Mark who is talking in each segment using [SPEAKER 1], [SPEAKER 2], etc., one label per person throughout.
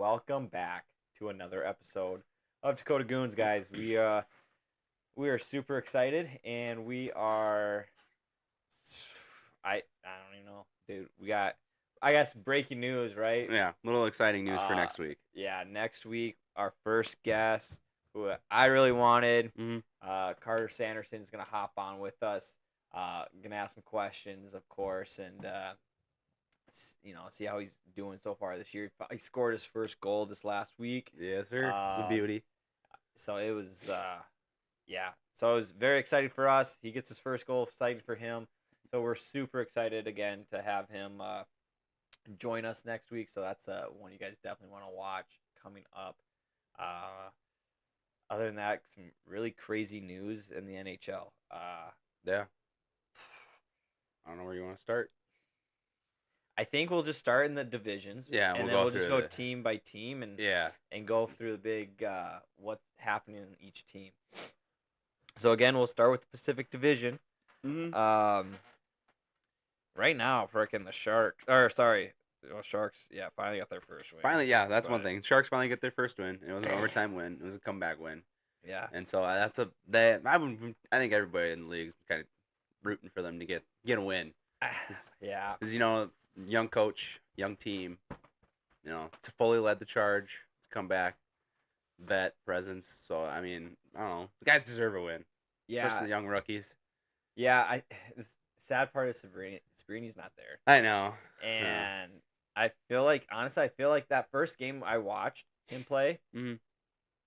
[SPEAKER 1] welcome back to another episode of Dakota Goons, guys. We are super excited, and we are I don't even know, dude. We got I guess breaking news, right?
[SPEAKER 2] Yeah, little exciting news for
[SPEAKER 1] Uh,
[SPEAKER 2] next week.
[SPEAKER 1] yeah, next week our first guest, who I really wanted,
[SPEAKER 2] hmm
[SPEAKER 1] Carter Sanderson's gonna hop on with us. Gonna ask some questions, of course, and see how he's doing so far this year. He scored his first goal this last week.
[SPEAKER 2] Yes, sir. It's a
[SPEAKER 1] Um,
[SPEAKER 2] beauty.
[SPEAKER 1] so it was, yeah. So it was very exciting for us. He gets his first goal, excited for him. So we're super excited again to have him join us next week. So that's one you guys definitely want to watch coming up. Uh, Other than that, some really crazy news in the NHL.
[SPEAKER 2] Yeah. I don't know where you want to start.
[SPEAKER 1] I think we'll just start in the divisions,
[SPEAKER 2] Yeah,
[SPEAKER 1] and
[SPEAKER 2] we'll
[SPEAKER 1] then
[SPEAKER 2] go
[SPEAKER 1] we'll just
[SPEAKER 2] through
[SPEAKER 1] go
[SPEAKER 2] the.
[SPEAKER 1] team by team
[SPEAKER 2] Yeah.
[SPEAKER 1] and go through the big what's happening in each team. So again, we'll start with the Pacific Division.
[SPEAKER 2] hmm
[SPEAKER 1] Um, right now, freaking Sharks. Yeah, finally got their first win.
[SPEAKER 2] Finally, yeah, that's one
[SPEAKER 1] But
[SPEAKER 2] thing. Sharks finally get their first win. It was an overtime win. It was a comeback win,
[SPEAKER 1] yeah,
[SPEAKER 2] and so that's a they. I think everybody in the league is kind of rooting for them to get a win.
[SPEAKER 1] yeah,
[SPEAKER 2] Because young coach, young team, to fully led the charge, to come back, vet presence. So I mean, I don't know. The guys deserve a win,
[SPEAKER 1] yeah,
[SPEAKER 2] especially the young rookies.
[SPEAKER 1] yeah. The sad part is Sabrini's not there,
[SPEAKER 2] I know. Yeah.
[SPEAKER 1] and I feel like honestly, I feel like that first game I watched him play,
[SPEAKER 2] hmm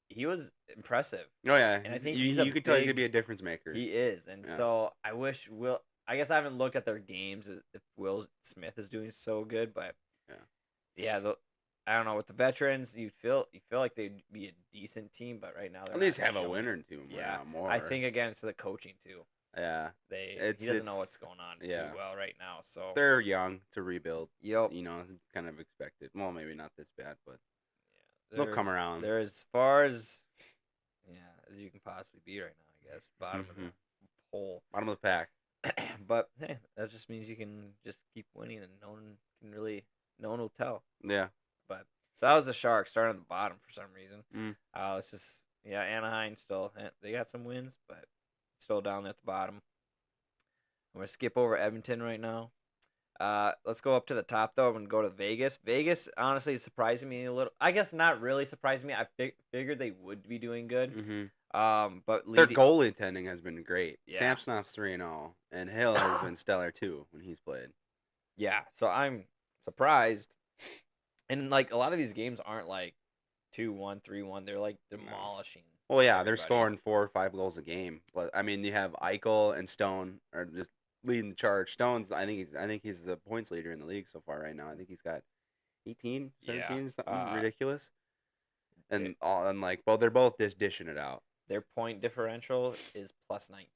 [SPEAKER 1] he was impressive.
[SPEAKER 2] Oh yeah,
[SPEAKER 1] And I think
[SPEAKER 2] you
[SPEAKER 1] he's a
[SPEAKER 2] you could tell he could
[SPEAKER 1] big.
[SPEAKER 2] be a difference maker.
[SPEAKER 1] He is, and
[SPEAKER 2] Yeah.
[SPEAKER 1] so I wish Will. I guess I haven't looked at their games if Will Smith is doing so good, but
[SPEAKER 2] Yeah.
[SPEAKER 1] yeah, I don't know with the veterans. You feel like they'd be a decent team, but right now they're
[SPEAKER 2] At
[SPEAKER 1] not
[SPEAKER 2] least have a
[SPEAKER 1] showing.
[SPEAKER 2] winner or two more.
[SPEAKER 1] Yeah,
[SPEAKER 2] More.
[SPEAKER 1] I think again it's the coaching too.
[SPEAKER 2] Yeah.
[SPEAKER 1] He doesn't know what's going on
[SPEAKER 2] Yeah.
[SPEAKER 1] too well right now. So
[SPEAKER 2] They're young to rebuild.
[SPEAKER 1] yep,
[SPEAKER 2] It's kind of expected. Well, maybe not this bad, but
[SPEAKER 1] yeah,
[SPEAKER 2] they'll come around.
[SPEAKER 1] they're as far as as you can possibly be right now. I guess bottom of the hole.
[SPEAKER 2] Bottom of the pack.
[SPEAKER 1] But hey, that just means you can just keep winning, and no one will tell.
[SPEAKER 2] Yeah.
[SPEAKER 1] But so that was the Sharks starting at the bottom for some reason.
[SPEAKER 2] Mm.
[SPEAKER 1] It's just Anaheim still they got some wins, but still down there at the bottom. I'm gonna skip over Edmonton right now. Let's go up to the top though. I'm gonna go to Vegas. Vegas honestly is surprising me a little. I guess not really surprising me. I figured they would be doing good.
[SPEAKER 2] hmm
[SPEAKER 1] But
[SPEAKER 2] Their goalie tending has been great.
[SPEAKER 1] Yeah.
[SPEAKER 2] Samsonov's 3-0, and Hill has been stellar too when he's played.
[SPEAKER 1] Yeah, so I'm surprised. And like a lot of these games aren't like 2-1, 3-1. They're like demolishing.
[SPEAKER 2] Well, yeah, they're
[SPEAKER 1] everybody.
[SPEAKER 2] scoring 4 or 5 goals a game. But I mean, you have Eichel and Stone are just leading the charge. Stone's, I think he's the points leader in the league so far right now. I think he's got 18, 17, something ridiculous. And they're both just dishing it out.
[SPEAKER 1] Their point differential is plus 19.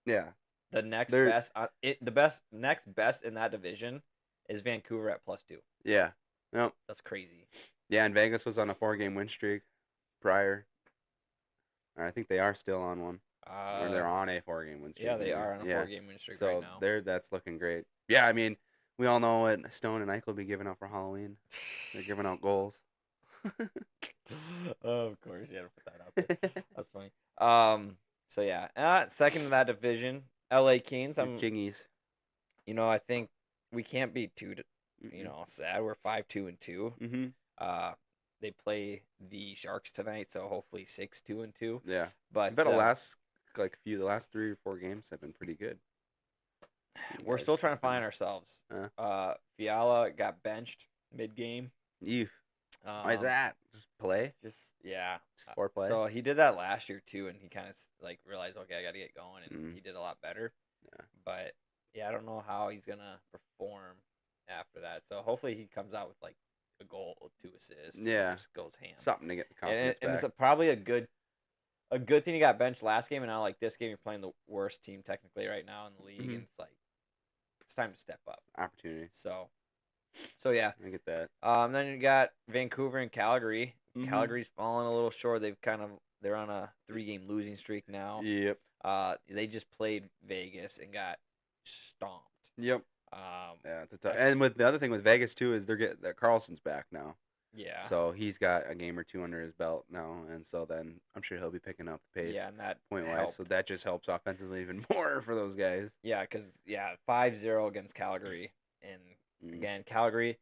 [SPEAKER 2] Yeah.
[SPEAKER 1] The next next best in that division is Vancouver at plus 2.
[SPEAKER 2] Yeah. No.
[SPEAKER 1] That's crazy.
[SPEAKER 2] Yeah, and Vegas was on a 4-game win streak prior. Or I think they are still on one. Or they're on a 4-game win streak.
[SPEAKER 1] Yeah, they are on a 4-game win streak right now.
[SPEAKER 2] So that's looking great. Yeah, I mean, we all know what Stone and Eichel will be giving out for Halloween. They're giving out goals.
[SPEAKER 1] Of course, you had to put that out there. That's funny. So yeah, second in that division, LA Kings.
[SPEAKER 2] Kingies.
[SPEAKER 1] I think we can't be too, sad. We're 5-2-2.
[SPEAKER 2] Mm-hmm.
[SPEAKER 1] They play the Sharks tonight, so hopefully 6-2-2.
[SPEAKER 2] Yeah,
[SPEAKER 1] but
[SPEAKER 2] the last 3 or 4 games have been pretty good.
[SPEAKER 1] We're still trying to find ourselves. Fiala got benched mid-game.
[SPEAKER 2] Why is that? Just play?
[SPEAKER 1] Just
[SPEAKER 2] poor play.
[SPEAKER 1] So he did that last year too, and he kind of realized, okay, I got to get going, and he did a lot better.
[SPEAKER 2] Yeah.
[SPEAKER 1] But I don't know how he's gonna perform after that. So hopefully he comes out with like a goal, 2 assists.
[SPEAKER 2] Yeah,
[SPEAKER 1] just goes ham.
[SPEAKER 2] Something to get the confidence back.
[SPEAKER 1] And it's probably a good thing he got benched last game, and now like this game you're playing the worst team technically right now in the league, and it's time to step up.
[SPEAKER 2] Opportunity.
[SPEAKER 1] So yeah,
[SPEAKER 2] I get that.
[SPEAKER 1] Then you got Vancouver and Calgary.
[SPEAKER 2] Mm-hmm.
[SPEAKER 1] Calgary's fallen a little short. They're on a 3-game losing streak now.
[SPEAKER 2] Yep.
[SPEAKER 1] They just played Vegas and got stomped.
[SPEAKER 2] Yep. It's a tough. And with the other thing with Vegas too is that Carlson's back now.
[SPEAKER 1] Yeah.
[SPEAKER 2] So he's got a game or two under his belt now, and so then I'm sure he'll be picking up the pace
[SPEAKER 1] Yeah, and that
[SPEAKER 2] point wise.
[SPEAKER 1] helped.
[SPEAKER 2] So that just helps offensively even more for those guys.
[SPEAKER 1] Yeah, because 5-0 against Calgary, and
[SPEAKER 2] Mm.
[SPEAKER 1] again Calgary,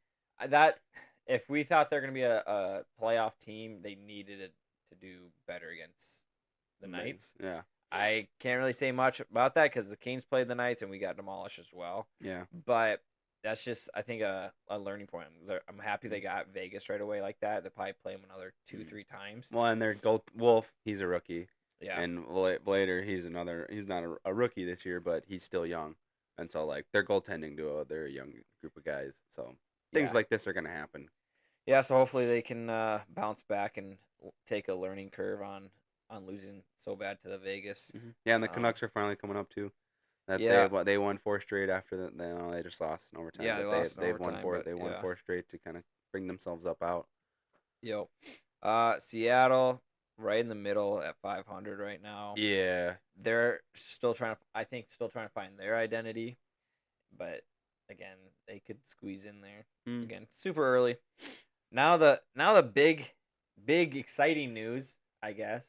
[SPEAKER 1] that if we thought they're gonna be a playoff team, they needed it to do better against the Knights.
[SPEAKER 2] Yeah.
[SPEAKER 1] I can't really say much about that because the Kings played the Knights and we got demolished as well.
[SPEAKER 2] Yeah.
[SPEAKER 1] But that's just, I think, a learning point. I'm happy they got Vegas right away like that. They probably play them another 2-3 times.
[SPEAKER 2] Well, and their goal Wolf, he's a rookie.
[SPEAKER 1] Yeah.
[SPEAKER 2] And Blader, he's not a rookie this year, but he's still young. And so like their goaltending duo, they're a young group of guys. So things like this are gonna happen.
[SPEAKER 1] Yeah, so hopefully they can bounce back and take a learning curve on losing so bad to the Vegas.
[SPEAKER 2] Mm-hmm. Yeah, and the Canucks are finally coming up too. That they won 4 straight after that. They just lost in overtime.
[SPEAKER 1] Yeah,
[SPEAKER 2] but
[SPEAKER 1] they've
[SPEAKER 2] won four. They won 4 straight to kind of bring themselves up out.
[SPEAKER 1] Yep. Seattle, right in the middle at 500 right now.
[SPEAKER 2] Yeah.
[SPEAKER 1] They're still trying to find their identity, but again, they could squeeze in there. Again, super early. Now the big exciting news, I guess,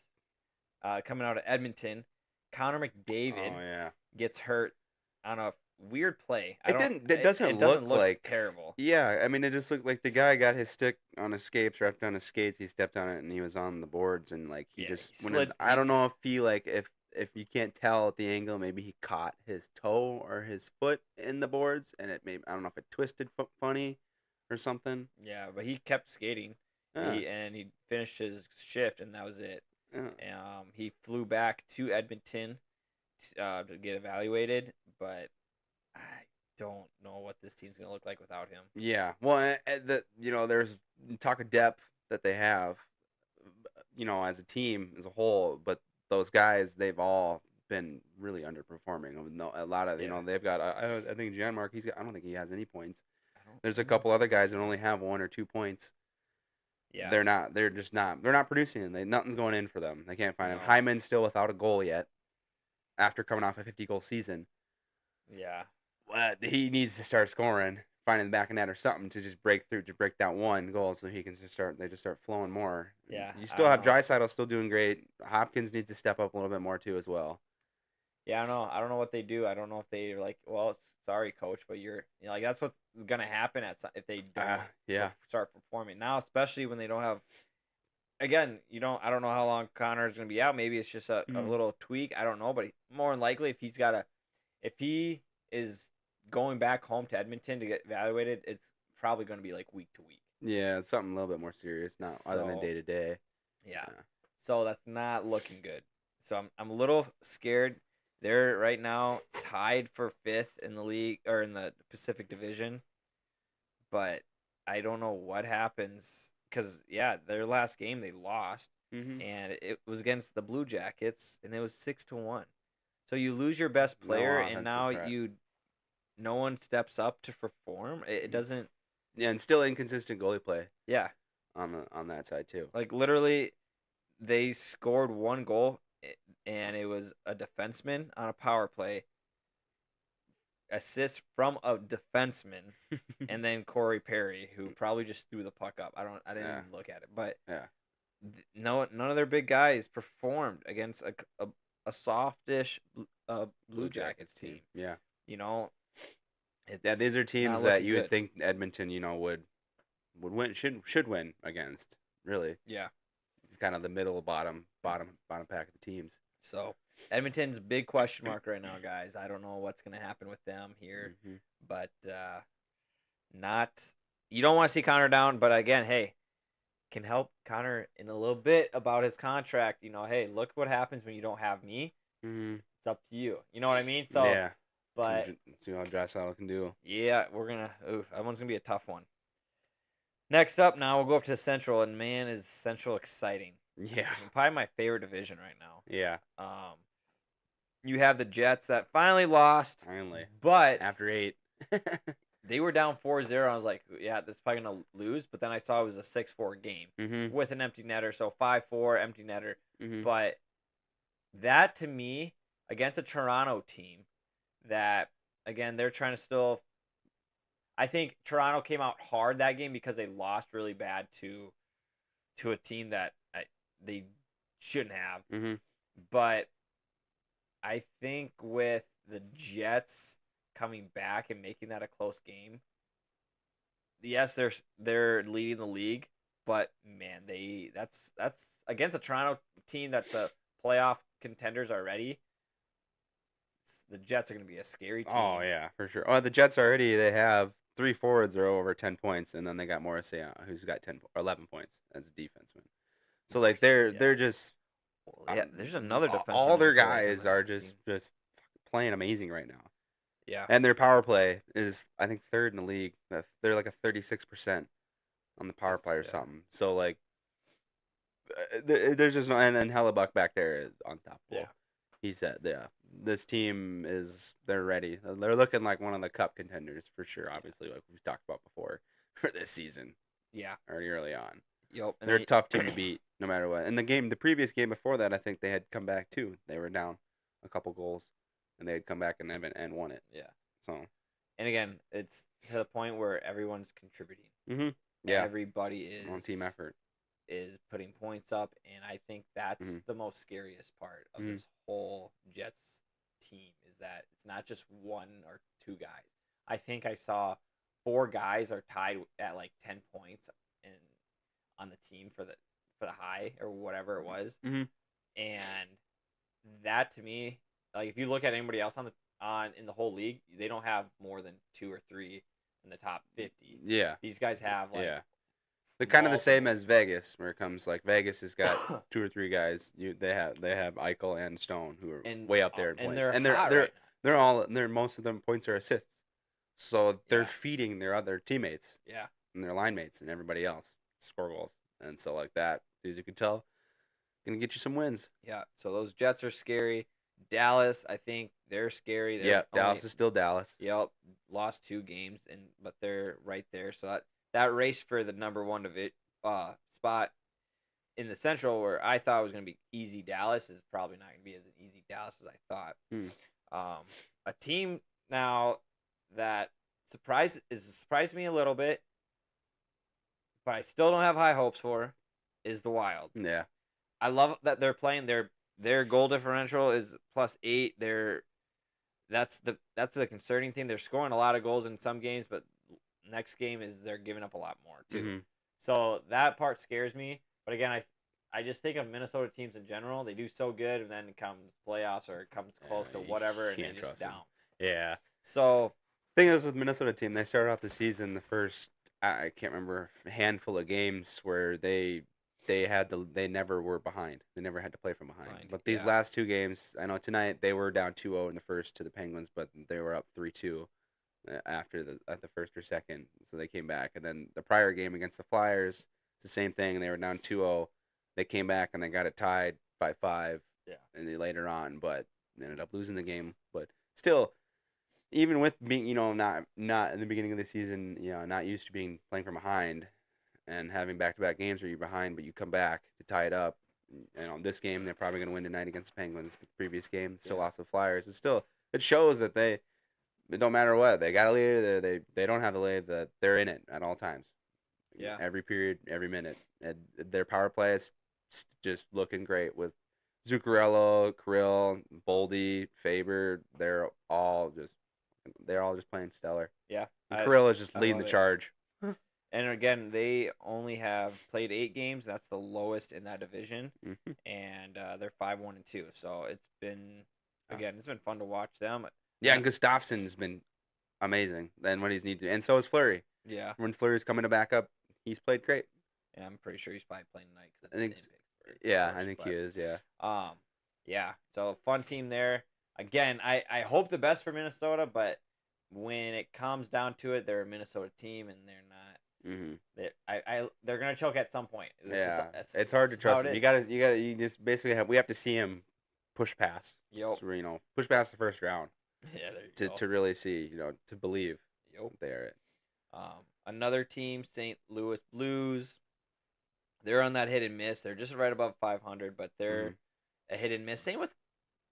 [SPEAKER 1] coming out of Edmonton, Connor McDavid gets hurt on a weird play.
[SPEAKER 2] It doesn't look like
[SPEAKER 1] terrible.
[SPEAKER 2] Yeah, I mean it just looked like the guy got his stick on his skates, wrapped on his skates. He stepped on it and he was on the boards and like he just slid. I don't know if you can't tell at the angle, maybe he caught his toe or his foot in the boards and I don't know if it twisted funny or something.
[SPEAKER 1] Yeah, but he kept skating. He finished his shift and that was it. He flew back to Edmonton to get evaluated, but I don't know what this team's gonna look like without him.
[SPEAKER 2] Yeah, well, there's talk of depth that they have, as a team as a whole, but those guys they've all been really underperforming. A lot of they've got I think Janmark I don't think he has any points. There's a couple other guys that only have 1 or 2 points.
[SPEAKER 1] Yeah,
[SPEAKER 2] they're not producing. Nothing's going in for them. They can't find him. Hyman's still without a goal yet, after coming off a 50-goal season.
[SPEAKER 1] Yeah.
[SPEAKER 2] He needs to start scoring, finding the back of net or something to just break through, to break that 1 goal, so he can just start flowing more.
[SPEAKER 1] Yeah.
[SPEAKER 2] You still have Draisaitl still doing great. Hopkins needs to step up a little bit more too as well.
[SPEAKER 1] Yeah, I don't know what they do. I don't know if they like, well, sorry, coach, but like that's what's gonna happen if they don't start performing now, especially when they don't have. Again, I don't know how long Connor's gonna be out. Maybe it's just a little tweak. I don't know, but more than likely, if he is going back home to Edmonton to get evaluated, it's probably going to be like week to week.
[SPEAKER 2] Yeah, it's something a little bit more serious, other than day to day.
[SPEAKER 1] Yeah. So that's not looking good. So I'm a little scared. They're right now tied for 5th in the league or in the Pacific Division, but I don't know what happens because their last game they lost, and it was against the Blue Jackets, and it was 6-1. So you lose your best player, and now no one steps up to perform. It doesn't.
[SPEAKER 2] Yeah, and still inconsistent goalie play.
[SPEAKER 1] Yeah.
[SPEAKER 2] On that side too.
[SPEAKER 1] Like literally, they scored 1 goal, and it was a defenseman on a power play. Assist from a defenseman, and then Corey Perry, who probably just threw the puck up. I didn't even look at it, but none of their big guys performed against a softish Blue Jackets team.
[SPEAKER 2] Yeah.
[SPEAKER 1] These
[SPEAKER 2] are teams that you would think Edmonton, would win, should win against. Really.
[SPEAKER 1] Yeah.
[SPEAKER 2] It's kind of the middle bottom pack of the teams.
[SPEAKER 1] So Edmonton's a big question mark right now, guys. I don't know what's going to happen with them here, but you don't want to see Connor down, but again, hey, can help Connor in a little bit about his contract. Hey, look what happens when you don't have me. It's up to you. You know what I mean? So
[SPEAKER 2] yeah.
[SPEAKER 1] But
[SPEAKER 2] see how Draisaitl can do.
[SPEAKER 1] Yeah, that one's gonna be a tough one. Next up, now we'll go up to Central, and man, is Central exciting.
[SPEAKER 2] Yeah.
[SPEAKER 1] It's probably my favorite division right now.
[SPEAKER 2] Yeah.
[SPEAKER 1] You have the Jets that finally lost.
[SPEAKER 2] Finally.
[SPEAKER 1] But
[SPEAKER 2] after 8.
[SPEAKER 1] They were down 4-0. I was like, yeah, this is probably going to lose. But then I saw it was a 6-4 game with an empty netter. So 5-4, empty netter. But that, to me, against a Toronto team that, again, they're trying to still... I think Toronto came out hard that game because they lost really bad to a team that they shouldn't have.
[SPEAKER 2] Mm-hmm.
[SPEAKER 1] But I think with the Jets coming back and making that a close game, yes, they're leading the league, but man, that's against a Toronto team that's a playoff contenders already. The Jets are going to be a scary team.
[SPEAKER 2] Oh yeah, for sure. Oh, the Jets already they have 3 forwards are over 10 points, and then they got Morrissey who's got 11 points as a defenseman. So like they're just
[SPEAKER 1] yeah. There's another defenseman.
[SPEAKER 2] all their
[SPEAKER 1] I feel like
[SPEAKER 2] guys are just playing amazing right now.
[SPEAKER 1] Yeah.
[SPEAKER 2] And their power play is I think third in the league. They're like a 36% on the power play or something. So like there's just no, and then Hellebuck back there is unstoppable.
[SPEAKER 1] Yeah.
[SPEAKER 2] He said, yeah, this team they're ready. They're looking like one of the cup contenders for sure, obviously, like we've talked about before for this season.
[SPEAKER 1] Yeah.
[SPEAKER 2] Already early on.
[SPEAKER 1] Yep.
[SPEAKER 2] They're a tough team to beat no matter what. And the previous game before that, I think they had come back too. They were down a couple goals, and they had come back and won it.
[SPEAKER 1] Yeah.
[SPEAKER 2] So.
[SPEAKER 1] And again, it's to the point where everyone's contributing.
[SPEAKER 2] Mm-hmm. Yeah.
[SPEAKER 1] Everybody is
[SPEAKER 2] on team effort.
[SPEAKER 1] Is putting points up, and I think that's the most scariest part of this whole Jets team is that it's not just one or two guys. I think I saw 4 guys are tied at like 10 points on the team for the high or whatever it was, and that to me, like if you look at anybody else in the whole league, they don't have more than 2 or 3 in the top 50.
[SPEAKER 2] Yeah,
[SPEAKER 1] these guys have like.
[SPEAKER 2] Yeah. They're kind of the same as Vegas, where it comes like Vegas has got 2 or 3 guys. They have Eichel and Stone who are way up there in points, and they're most of them points are assists, so they're feeding their other teammates, and their line mates and everybody else score goals, and so like that, as you can tell, gonna get you some wins.
[SPEAKER 1] Yeah, so those Jets are scary. Dallas, I think they're scary.
[SPEAKER 2] Dallas is still Dallas.
[SPEAKER 1] Yep, lost 2 games, but they're right there. So that race for the number 1 spot in the Central, where I thought it was going to be easy Dallas, is probably not going to be as easy Dallas as I thought. A team now that surprised me a little bit, but I still don't have high hopes for, is the Wild.
[SPEAKER 2] Yeah.
[SPEAKER 1] I love that they're playing. Their goal differential is +8. That's the concerning thing. They're scoring a lot of goals in some games, but next game is they're giving up a lot more too. So that part scares me. But again, I just think of Minnesota teams in general. They do so good, and then it comes playoffs or it comes close to whatever, and they're just down.
[SPEAKER 2] Yeah.
[SPEAKER 1] So
[SPEAKER 2] thing is with Minnesota team, they started off the season the first I can't remember handful of games where they never were behind. They never had to play from behind. But these last 2 games, I know tonight they were down 2-0 in the first to the Penguins, but they were up 3-2. After the first or second, so they came back, and then the prior game against the Flyers, it's the same thing. They were down 2-0. They came back and they got it tied 5-5.
[SPEAKER 1] Yeah.
[SPEAKER 2] And they later on, but ended up losing the game. But still, even with being not in the beginning of the season, not used to playing from behind, and having back-to-back games where you're behind, but you come back to tie it up. This game they're probably going to win tonight against the Penguins. The previous game still lost to the Flyers. It shows that it don't matter what. They got a lead. They don't have the lead. That they're in it at all times.
[SPEAKER 1] Yeah.
[SPEAKER 2] Every period, every minute. And their power play is just looking great with Zuccarello, Kirill, Boldy, Faber. They're all just playing stellar.
[SPEAKER 1] Yeah.
[SPEAKER 2] And Kirill is just leading the charge.
[SPEAKER 1] And again, they only have played 8 games. That's the lowest in that division, and they're 5-1-2. So it's been fun to watch them.
[SPEAKER 2] Yeah, and Gustafsson's been amazing. Then what he's needed, and so is Fleury.
[SPEAKER 1] Yeah.
[SPEAKER 2] When Fleury's coming to back up, he's played great.
[SPEAKER 1] Yeah, I'm pretty sure he's probably playing tonight.
[SPEAKER 2] I think he is. Yeah.
[SPEAKER 1] Yeah. So fun team there. Again, I hope the best for Minnesota, but when it comes down to it, they're a Minnesota team, and they're not. They're gonna choke at some point.
[SPEAKER 2] It's hard to trust them. You just basically we have to see him push past.
[SPEAKER 1] Yep.
[SPEAKER 2] So, push past the first round.
[SPEAKER 1] Yeah, there you go.
[SPEAKER 2] To really see, to believe.
[SPEAKER 1] Yep.
[SPEAKER 2] They're it.
[SPEAKER 1] Another team, St. Louis Blues. They're on that hit and miss. They're just right above 500, but they're a hit and miss. Same with,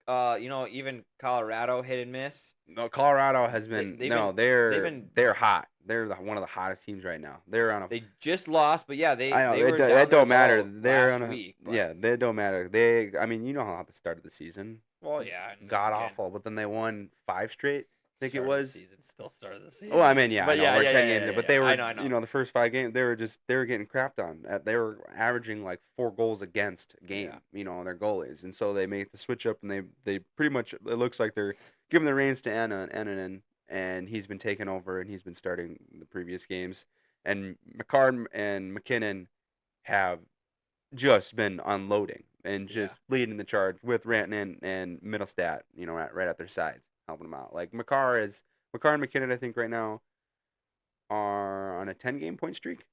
[SPEAKER 1] even Colorado hit and miss.
[SPEAKER 2] No, Colorado has been they're hot. they're one of the hottest teams right now. They're on a.
[SPEAKER 1] They just lost, but yeah,
[SPEAKER 2] I know
[SPEAKER 1] they were down
[SPEAKER 2] that
[SPEAKER 1] there
[SPEAKER 2] don't matter.
[SPEAKER 1] low
[SPEAKER 2] They're on
[SPEAKER 1] last
[SPEAKER 2] a.
[SPEAKER 1] week. But,
[SPEAKER 2] Yeah, they don't matter. They. I mean, you know how the start of the season.
[SPEAKER 1] well, yeah, and
[SPEAKER 2] God
[SPEAKER 1] again,
[SPEAKER 2] awful, but then they won 5 straight. I think it
[SPEAKER 1] start of the
[SPEAKER 2] was.
[SPEAKER 1] season, still start of the season.
[SPEAKER 2] Oh, I mean, yeah, I
[SPEAKER 1] but
[SPEAKER 2] know
[SPEAKER 1] yeah,
[SPEAKER 2] we're
[SPEAKER 1] yeah,
[SPEAKER 2] 10
[SPEAKER 1] yeah,
[SPEAKER 2] games
[SPEAKER 1] yeah,
[SPEAKER 2] in, but
[SPEAKER 1] yeah.
[SPEAKER 2] they were,
[SPEAKER 1] I know.
[SPEAKER 2] the first 5 games they were getting crapped on. They were averaging like 4 goals against a game, their goalies, and so they made the switch up, and they pretty much it looks like they're giving the reins to Annanen, and he's been taking over, and he's been starting the previous games, and McCarr and McKinnon have just been unloading and just leading the charge with Rantanen and Middlestat, right at their sides, helping them out. Like McCarr and McKinnon, I think right now are on a 10-game point streak.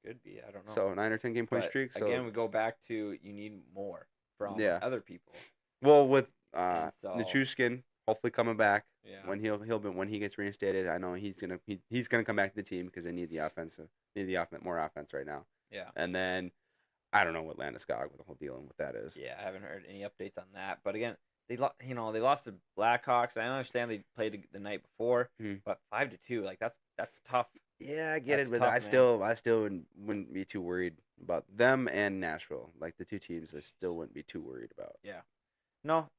[SPEAKER 1] Could be, I don't know.
[SPEAKER 2] So 9 or 10 game point
[SPEAKER 1] But
[SPEAKER 2] streak. So
[SPEAKER 1] again, we go back to you need more from other people.
[SPEAKER 2] Well, with
[SPEAKER 1] so,
[SPEAKER 2] Nichushkin hopefully coming back
[SPEAKER 1] yeah.
[SPEAKER 2] when he gets reinstated, I know he's gonna come back to the team because they need more offense right now.
[SPEAKER 1] Yeah.
[SPEAKER 2] And then I don't know what Landeskog with the whole dealing with that is.
[SPEAKER 1] Yeah, I haven't heard any updates on that. But again, they lost to Blackhawks. I understand they played the night before, but 5-2, like that's tough.
[SPEAKER 2] Yeah, I get it, but
[SPEAKER 1] tough,
[SPEAKER 2] I still wouldn't be too worried about them and Nashville. Like the two teams, I still wouldn't be too worried about.
[SPEAKER 1] Yeah. No.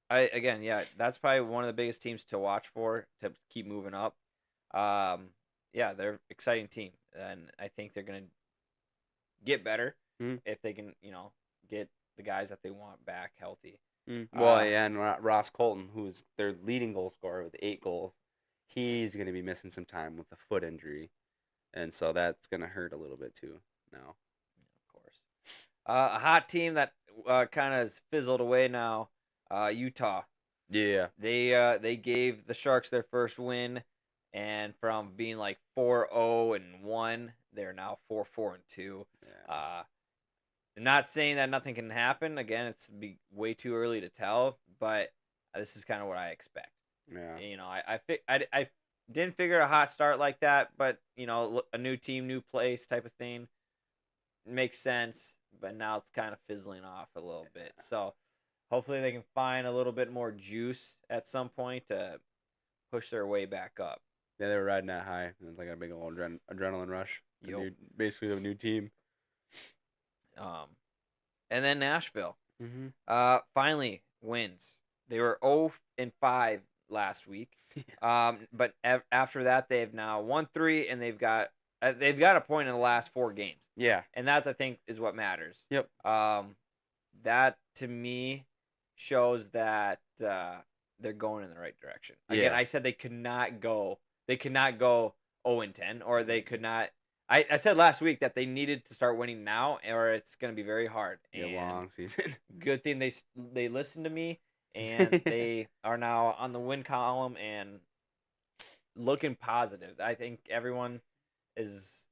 [SPEAKER 1] That's probably one of the biggest teams to watch for to keep moving up. Yeah, they're an exciting team, and I think they're gonna get better if they can, get the guys that they want back healthy.
[SPEAKER 2] Well, and Ross Colton, who's their leading goal scorer with 8 goals, he's going to be missing some time with a foot injury, and so that's going to hurt a little bit too now.
[SPEAKER 1] Of course. A hot team that kind of fizzled away now, Utah.
[SPEAKER 2] Yeah.
[SPEAKER 1] They gave the Sharks their first win, and from being like 4-0-1, they're now 4-4-2.
[SPEAKER 2] Yeah.
[SPEAKER 1] Not saying that nothing can happen. Again, it's way too early to tell, but this is kind of what I expect.
[SPEAKER 2] Yeah.
[SPEAKER 1] I didn't figure a hot start like that, but a new team, new place type of thing makes sense. But now it's kind of fizzling off a little bit. So hopefully they can find a little bit more juice at some point to push their way back up.
[SPEAKER 2] Yeah, they were riding that high. It was like a big old adrenaline rush. Basically, the new team.
[SPEAKER 1] And then Nashville. Finally wins. They were 0-5 last week. But after that, they've now won 3, and they've got a point in the last 4 games.
[SPEAKER 2] Yeah.
[SPEAKER 1] And that's, I think, is what matters.
[SPEAKER 2] Yep.
[SPEAKER 1] That to me shows that they're going in the right direction. Again, I said they could not go 0-10, or they could not. I said last week that they needed to start winning now, or it's going to be very hard.
[SPEAKER 2] And long season.
[SPEAKER 1] Good thing they listened to me, and they are now on the win column and looking positive. I think everyone is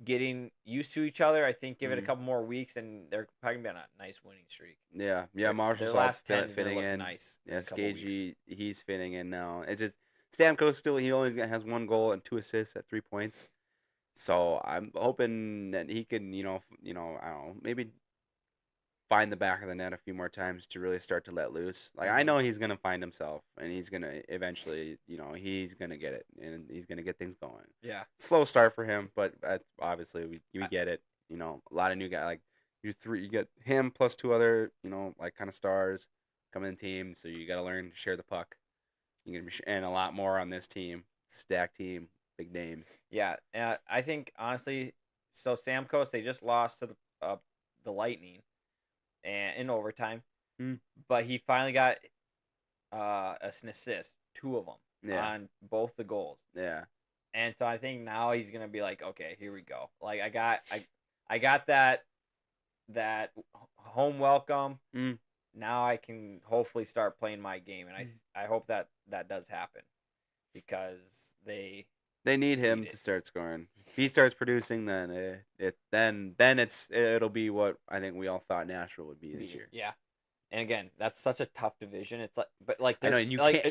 [SPEAKER 1] getting used to each other. I think give it a couple more weeks, and they're probably going to be on a nice winning streak.
[SPEAKER 2] Yeah. Marshall's
[SPEAKER 1] last 10
[SPEAKER 2] fitting in.
[SPEAKER 1] Nice.
[SPEAKER 2] Yeah, Skagey, he's fitting in now. It's just Stamkos still, he only has 1 goal and 2 assists at 3 points. So I'm hoping that he can, I don't know, maybe find the back of the net a few more times to really start to let loose. Like I know he's gonna find himself, and he's gonna eventually, he's gonna get it, and he's gonna get things going.
[SPEAKER 1] Yeah.
[SPEAKER 2] Slow start for him, but obviously we get it. A lot of new guys like you get him plus 2 other, like kind of stars coming in the team. So you got to learn to share the puck. You're gonna be and a lot more on this team, stacked team. Big names.
[SPEAKER 1] Yeah, I think honestly, so Stamkos, they just lost to the Lightning, and in overtime, but he finally got an assist, 2 of them on both the goals.
[SPEAKER 2] Yeah,
[SPEAKER 1] and so I think now he's gonna be like, okay, here we go. Like I got that home welcome. Now I can hopefully start playing my game, and I hope that does happen because they
[SPEAKER 2] need him to start scoring. If he starts producing, then it'll be what I think we all thought Nashville would be this year.
[SPEAKER 1] Yeah, and again, that's such a tough division. It's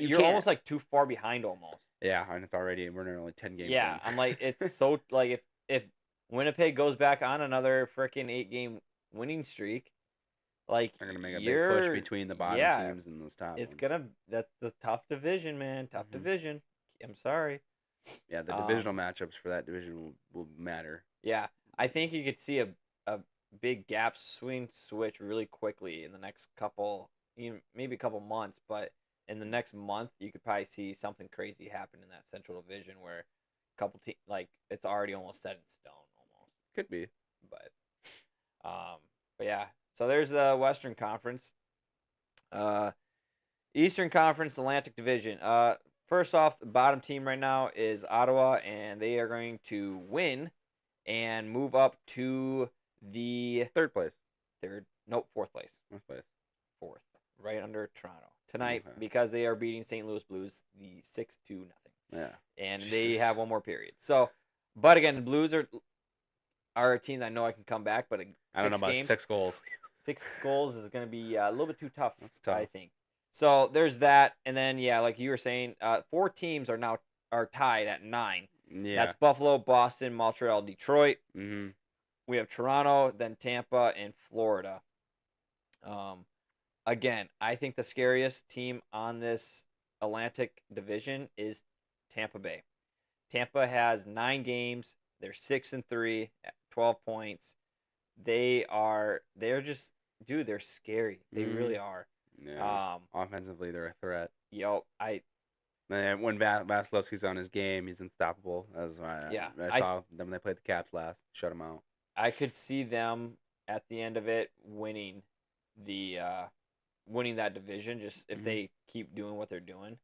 [SPEAKER 1] you're almost like too far behind almost.
[SPEAKER 2] Yeah, and it's already we're only 10 games.
[SPEAKER 1] Yeah, I'm like it's so like if Winnipeg goes back on another freaking 8-game winning streak, like
[SPEAKER 2] they're gonna make a big push between the bottom teams and those top.
[SPEAKER 1] That's a tough division, man. Tough division. I'm sorry.
[SPEAKER 2] Yeah, the divisional matchups for that division will matter.
[SPEAKER 1] Yeah, I think you could see a big gap switch really quickly in the next couple, maybe a couple months, but in the next month you could probably see something crazy happen in that Central Division where a couple like it's already almost set in stone almost.
[SPEAKER 2] Could be,
[SPEAKER 1] but um, but yeah. So there's the Western Conference. Eastern Conference Atlantic Division. First off, the bottom team right now is Ottawa, and they are going to win and move up to the
[SPEAKER 2] third place.
[SPEAKER 1] Fourth place.
[SPEAKER 2] Fourth place.
[SPEAKER 1] Fourth, right under Toronto tonight
[SPEAKER 2] Okay.
[SPEAKER 1] because they are beating St. Louis Blues the 6-2 nothing.
[SPEAKER 2] Yeah.
[SPEAKER 1] And
[SPEAKER 2] Jesus.
[SPEAKER 1] they have one more period. So, but again, the Blues are a team that I know I can come back, but
[SPEAKER 2] I don't know about
[SPEAKER 1] games,
[SPEAKER 2] 6 goals.
[SPEAKER 1] 6 goals is going to be a little bit too tough.
[SPEAKER 2] That's tough.
[SPEAKER 1] I think. So there's that, and then like you were saying, 4 teams are tied at 9.
[SPEAKER 2] Yeah.
[SPEAKER 1] That's Buffalo, Boston, Montreal, Detroit.
[SPEAKER 2] Mm-hmm.
[SPEAKER 1] We have Toronto, then Tampa, and Florida. Again, I think the scariest team on this Atlantic Division is Tampa Bay. Tampa has 9 games. They're 6-3 at 12 points. They're just, dude, they're scary. They really are.
[SPEAKER 2] Yeah. Offensively, they're a threat. When Vasilevsky's on his game, he's unstoppable. That's why I saw them when they played the Caps last. Shut them out.
[SPEAKER 1] I could see them at the end of it winning that division just if they keep doing what they're doing.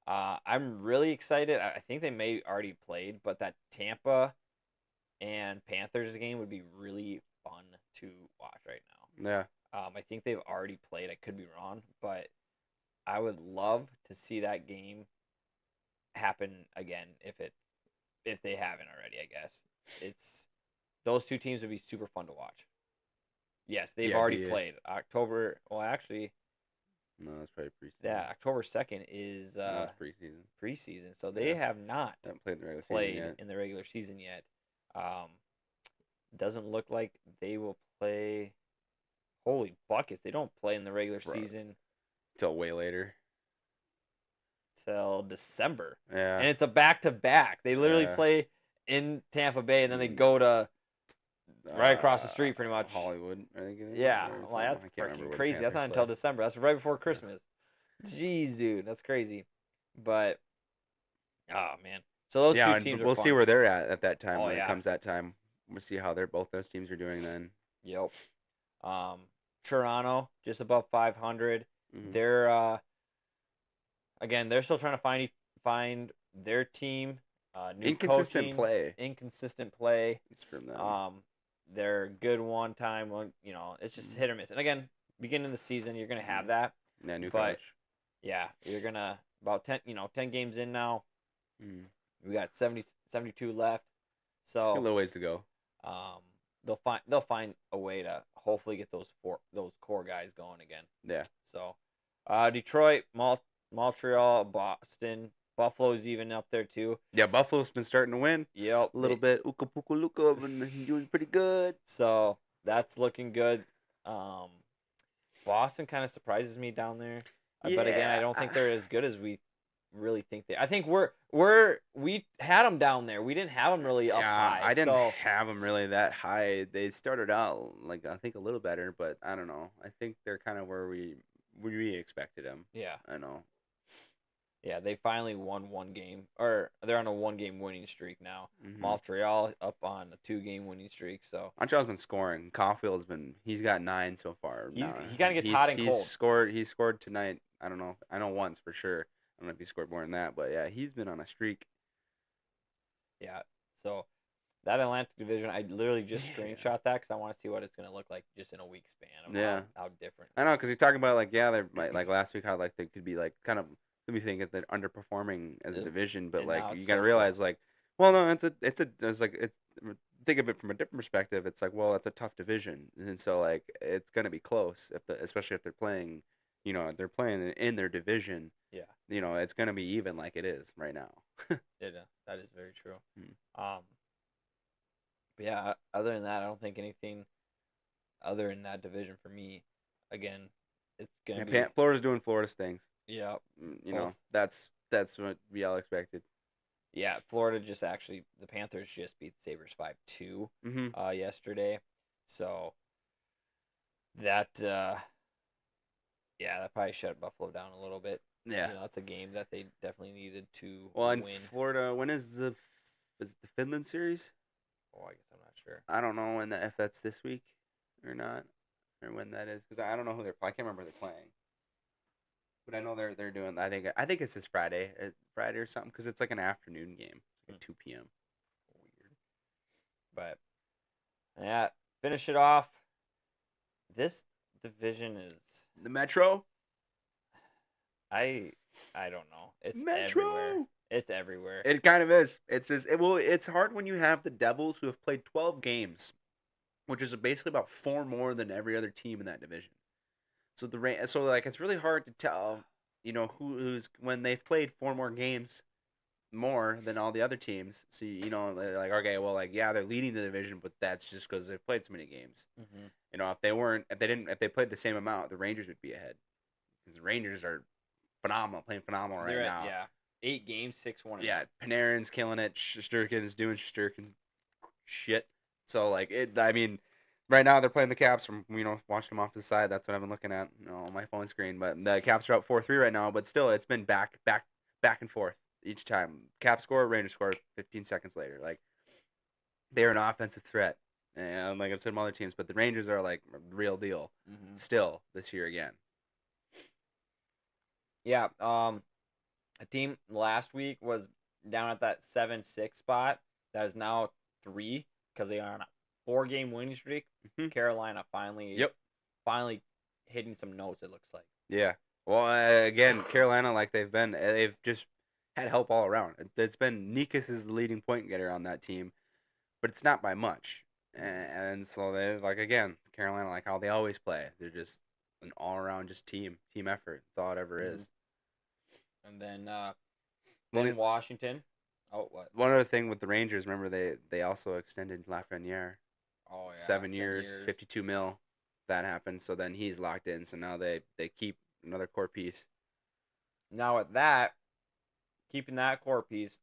[SPEAKER 1] I'm really excited. I think they may already played, but that Tampa and Panthers game would be really fun to watch right now.
[SPEAKER 2] Yeah.
[SPEAKER 1] I think they've already played. I could be wrong, but I would love to see that game happen again if they haven't already. I guess those 2 teams would be super fun to watch. Yes, they've already played October. Well, actually,
[SPEAKER 2] no, that's probably preseason.
[SPEAKER 1] Yeah, October 2nd is
[SPEAKER 2] no, it's preseason.
[SPEAKER 1] Preseason, so they have not
[SPEAKER 2] played
[SPEAKER 1] in the regular season yet. Doesn't look like they will play. Holy buckets! They don't play in the regular season
[SPEAKER 2] till way later.
[SPEAKER 1] Till December.
[SPEAKER 2] Yeah.
[SPEAKER 1] And it's a back-to-back. They literally play in Tampa Bay, and then they go to right across the street, pretty much.
[SPEAKER 2] Hollywood, I think it is.
[SPEAKER 1] Yeah, well, that's freaking crazy. That's not until December. That's right before Christmas. Jeez, dude, that's crazy. But, oh man. So those 2 teams.
[SPEAKER 2] We'll see where they're at that time when
[SPEAKER 1] it
[SPEAKER 2] comes that time. We'll see how both those teams are doing then.
[SPEAKER 1] Yep. Toronto just above 500.
[SPEAKER 2] Mm-hmm.
[SPEAKER 1] They're again, they're still trying to find their team. New
[SPEAKER 2] inconsistent
[SPEAKER 1] coaching, inconsistent play.
[SPEAKER 2] It's from them.
[SPEAKER 1] They're good one time. It's just hit or miss. And again, beginning of the season, you're gonna have that.
[SPEAKER 2] Yeah, new coach.
[SPEAKER 1] Yeah, you're gonna about 10 games in now. We got 72 left. So
[SPEAKER 2] a little ways to go.
[SPEAKER 1] They'll find a way to hopefully get those core guys going again.
[SPEAKER 2] Yeah.
[SPEAKER 1] So, Detroit, Montreal, Boston, Buffalo's even up there too.
[SPEAKER 2] Yeah, Buffalo's been starting to win.
[SPEAKER 1] Yep.
[SPEAKER 2] A little bit. Uka Puka Luka been doing pretty good.
[SPEAKER 1] So that's looking good. Boston kind of surprises me down there. But again, I don't think they're as good as we really think they. I think we had them down there. We didn't have them really up high.
[SPEAKER 2] I didn't have them really that high. They started out I think a little better, but I don't know. I think they're kind of where we expected them.
[SPEAKER 1] Yeah.
[SPEAKER 2] I know.
[SPEAKER 1] Yeah, they finally won 1 game, or they're on a 1-game winning streak now.
[SPEAKER 2] Mm-hmm.
[SPEAKER 1] Montreal up on a 2-game winning streak. So
[SPEAKER 2] Montreal's been scoring. He's got 9 so far.
[SPEAKER 1] He kind of gets hot and cold.
[SPEAKER 2] He scored tonight. I don't know. I know once for sure. I don't know if he scored more than that, but yeah, he's been on a streak.
[SPEAKER 1] Yeah. So that Atlantic Division, I literally just screenshot that because I want to see what it's going to look like just in a week span of how different.
[SPEAKER 2] I know, because you're talking about they're like last week how they could be kind of. Let me think if they're underperforming as a division, but you got to realize think of it from a different perspective. It's it's a tough division, and so it's gonna be close especially if they're playing, they're playing in their division.
[SPEAKER 1] Yeah.
[SPEAKER 2] It's gonna be even like it is right now.
[SPEAKER 1] Yeah, that is very true. But yeah, other than that, I don't think anything other in that division for me. Again, it's gonna be
[SPEAKER 2] Florida's doing Florida's things.
[SPEAKER 1] Yeah.
[SPEAKER 2] That's what we all expected.
[SPEAKER 1] Yeah, Florida just actually the Panthers just beat the Sabres 5-2
[SPEAKER 2] Mm-hmm.
[SPEAKER 1] yesterday. So that yeah, that probably shut Buffalo down a little bit.
[SPEAKER 2] Yeah.
[SPEAKER 1] It's a game that they definitely needed to
[SPEAKER 2] Well, in
[SPEAKER 1] win.
[SPEAKER 2] Florida, when is it the Finland series?
[SPEAKER 1] Oh, I guess I'm not sure.
[SPEAKER 2] I don't know if that's this week or not, or when that is, because I don't know who they're. I can't remember who they're playing, but I know they're doing. I think it's this Friday, Friday or something, because it's like an afternoon game, it's like 2 p.m.
[SPEAKER 1] Weird. But yeah, finish it off. This division is
[SPEAKER 2] The Metro.
[SPEAKER 1] I don't know. It's everywhere.
[SPEAKER 2] Metro.
[SPEAKER 1] It's everywhere.
[SPEAKER 2] It kind of is. It's hard when you have the Devils who have played 12 games, which is basically about 4 more than every other team in that division. So like it's really hard to tell, who's when they've played 4 more games more than all the other teams. So they're like, okay, well, like, yeah, they're leading the division, but that's just because they've played so many games.
[SPEAKER 1] Mm-hmm.
[SPEAKER 2] If they played the same amount, the Rangers would be ahead because the Rangers are playing phenomenal right now.
[SPEAKER 1] Yeah, 8 games, 6-1.
[SPEAKER 2] Yeah, Panarin's killing it. Shesterkin's doing Shesterkin shit. So like it, I mean, right now they're playing the Caps. From watching them off to the side. That's what I've been looking at on my phone screen. But the Caps are up 4-3 right now. But still, it's been back and forth each time. Caps score, Rangers score. 15 seconds later, like they're an offensive threat. And like I've said, other teams, but the Rangers are like a real deal.
[SPEAKER 1] Mm-hmm.
[SPEAKER 2] Still this year again.
[SPEAKER 1] Yeah. A team last week was down at that 7-6 spot. That is now 3 because they are on a 4-game winning streak.
[SPEAKER 2] Mm-hmm.
[SPEAKER 1] Carolina finally hitting some notes. It looks like.
[SPEAKER 2] Yeah. Well, again, Carolina, like they've just had help all around. It's been Nikas is the leading point getter on that team, but it's not by much. And so they like again, Carolina, like how they always play. They're just an all around just team effort. That's all it ever is.
[SPEAKER 1] And then
[SPEAKER 2] Well,
[SPEAKER 1] Washington. Oh, what?
[SPEAKER 2] One other thing with the Rangers, remember they also extended Lafreniere.
[SPEAKER 1] Oh yeah.
[SPEAKER 2] 7 years, 52 mil. That happened. So then he's locked in. So now they keep another core piece.
[SPEAKER 1] Now with that, keeping that core piece,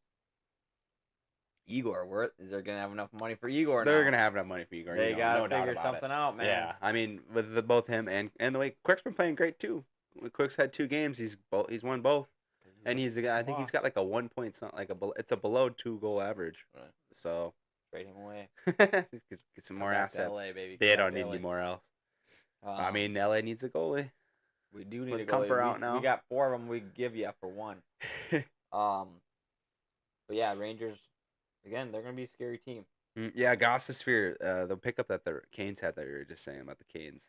[SPEAKER 1] Igor, is there gonna have enough money for Igor?
[SPEAKER 2] They're gonna have enough money for Igor.
[SPEAKER 1] They gotta
[SPEAKER 2] no
[SPEAKER 1] figure something out, man.
[SPEAKER 2] Yeah, I mean with both him and the way Quick's been playing great too. Quick's had 2 games. He's won both, and I think he's got like a 1 point something it's a below 2 goal average.
[SPEAKER 1] Right.
[SPEAKER 2] So
[SPEAKER 1] trade him away.
[SPEAKER 2] Get some more assets.
[SPEAKER 1] LA, baby.
[SPEAKER 2] They don't need any more else. I mean, LA needs a goalie.
[SPEAKER 1] We do need
[SPEAKER 2] with
[SPEAKER 1] a goalie.
[SPEAKER 2] Comfort out now.
[SPEAKER 1] We got 4 of them. We give you for 1. But yeah, Rangers. Again, they're gonna be a scary team.
[SPEAKER 2] Yeah, Gossip Sphere. The pickup that the Canes had that you were just saying about the Canes.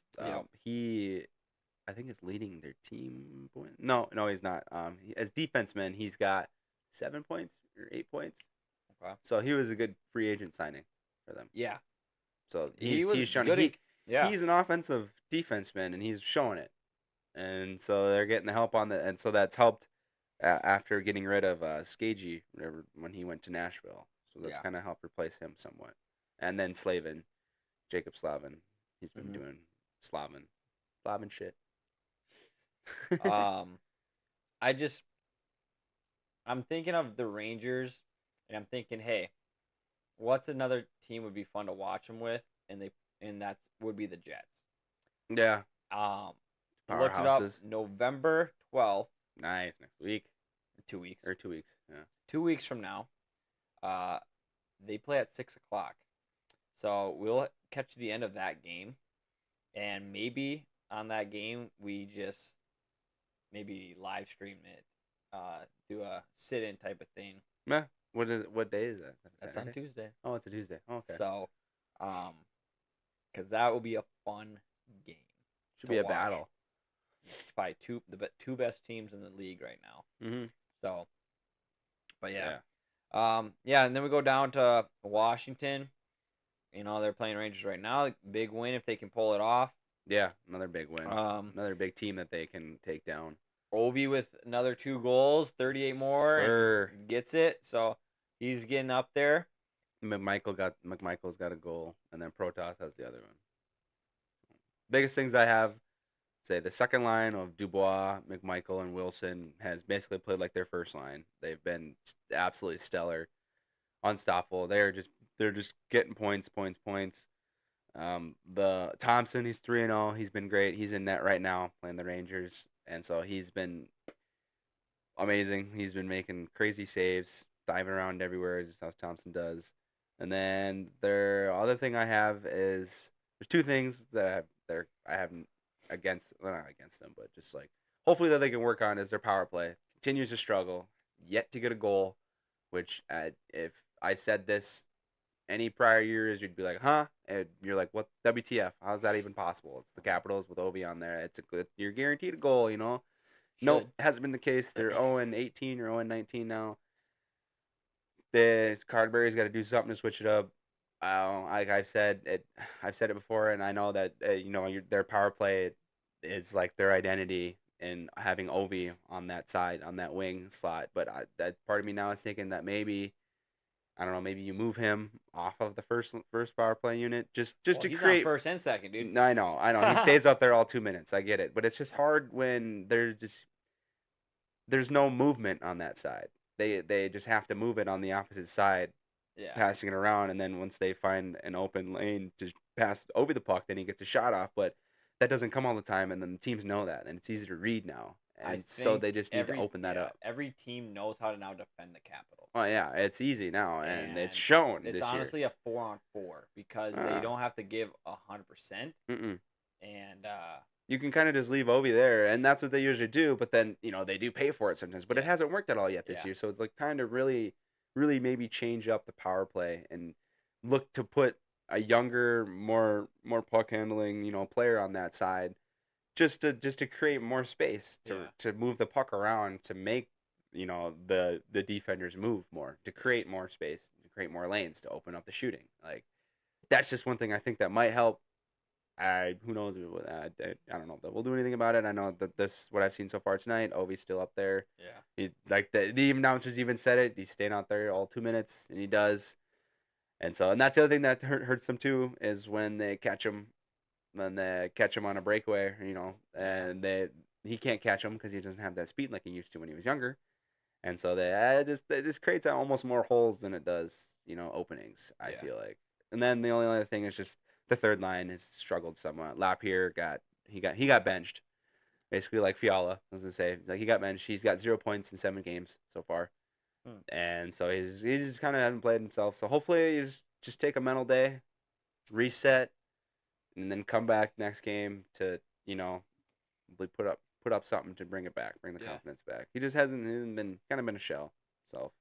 [SPEAKER 2] He, I think, is leading their team point. No, he's not. As defenseman, he's got 7 points or 8 points.
[SPEAKER 1] Okay.
[SPEAKER 2] So he was a good free agent signing for them.
[SPEAKER 1] Yeah.
[SPEAKER 2] So he's shown
[SPEAKER 1] good.
[SPEAKER 2] He's an offensive defenseman and he's showing it. And so they're getting the help on that, and so that's helped after getting rid of Skagey when he went to Nashville. So that's kind of helped replace him somewhat. And then Jacob Slavin, he's been doing Slavin shit.
[SPEAKER 1] I'm thinking of the Rangers, and I'm thinking, hey, what's another team would be fun to watch them with, and that would be the Jets.
[SPEAKER 2] Yeah.
[SPEAKER 1] Looked it up. November 12th.
[SPEAKER 2] Nice. Next week.
[SPEAKER 1] 2 weeks.
[SPEAKER 2] 2 weeks. Yeah.
[SPEAKER 1] 2 weeks from now. They play at 6:00. So we'll catch the end of that game, and maybe on that game we just maybe live stream it, do a sit-in type of thing.
[SPEAKER 2] Yeah. What day is that?
[SPEAKER 1] That's on Tuesday.
[SPEAKER 2] Oh, it's a Tuesday. Oh, okay.
[SPEAKER 1] So, because that will be a fun game.
[SPEAKER 2] Should be a battle.
[SPEAKER 1] It's probably the 2 best teams in the league right now.
[SPEAKER 2] Mm-hmm.
[SPEAKER 1] So, but yeah. And then we go down to Washington. They're playing Rangers right now. Big win if they can pull it off.
[SPEAKER 2] Yeah, another big win. Another big team that they can take down.
[SPEAKER 1] Ovi with another 2 goals, 38 more, and gets it. So he's getting up there.
[SPEAKER 2] McMichael's got a goal, and then Protas has the other one. Biggest things I have say the second line of Dubois, McMichael, and Wilson has basically played like their first line. They've been absolutely stellar, unstoppable. They're just getting points, points, points. The Thompson, he's 3-0. He's been great. He's in net right now playing the Rangers, and so he's been amazing. He's been making crazy saves, diving around everywhere, just how Thompson does. And then the other thing I have is there's two things I haven't against, well, not against them, but just like hopefully that they can work on is their power play continues to struggle, yet to get a goal. Which if I said this any prior years, you'd be like, huh? And you're like, what? WTF? How's that even possible? It's the Capitals with Ovi on there. It's a good. You're guaranteed a goal, you know. Nope,
[SPEAKER 1] Should.
[SPEAKER 2] hasn't been the case. They're 0-18 or 0-19 now. The Cardberry's got to do something to switch it up. Like I've said it before, and I know that their power play is like their identity, and having Ovi on that side, on that wing slot. But that part of me now is thinking that maybe I don't know, maybe you move him off of the first power play unit just to
[SPEAKER 1] He's on
[SPEAKER 2] create.
[SPEAKER 1] first and second, dude.
[SPEAKER 2] I know. He stays out there all 2 minutes. I get it, but it's just hard when there's no movement on that side. They just have to move it on the opposite side,
[SPEAKER 1] Yeah.
[SPEAKER 2] passing it around, and then once they find an open lane to pass over the puck, then he gets a shot off. But that doesn't come all the time, and then the teams know that, and it's easy to read now, and so they just need to open that up.
[SPEAKER 1] Every team knows how to now defend the Capitals.
[SPEAKER 2] Oh yeah, it's easy now, and it's shown this year.
[SPEAKER 1] It's honestly a 4-on-4 because they don't have to give 100%.
[SPEAKER 2] Mm-mm.
[SPEAKER 1] And
[SPEAKER 2] you can kind of just leave Ovi there, and that's what they usually do. But then they do pay for it sometimes. But it hasn't worked at all yet this year, so it's like time to really, really maybe change up the power play and look to put a younger, more puck handling player on that side, just to create more space to move the puck around, to make the defenders move more, to create more space, to create more lanes, to open up the shooting. Like that's just one thing I think that might help. Who knows? I don't know if we'll do anything about it. I know that this what I've seen so far tonight. Ovi's still up there.
[SPEAKER 1] Yeah.
[SPEAKER 2] He like the announcers even said it. He's staying out there all 2 minutes, and he does. And that's the other thing that hurts them too is when they catch him, on a breakaway, and he can't catch him because he doesn't have that speed like he used to when he was younger. And so it just creates almost more holes than it does openings. I feel like. And then the only other thing is just the third line has struggled somewhat. Lapierre got benched, basically like Fiala. I was gonna say like he got benched. He's got 0 points in 7 games so far, and so he just kind of hasn't played himself. So hopefully he's just take a mental day, reset, and then come back next game to put up something to bring it back, bring the confidence back. He just hasn't been kind of been a shell. So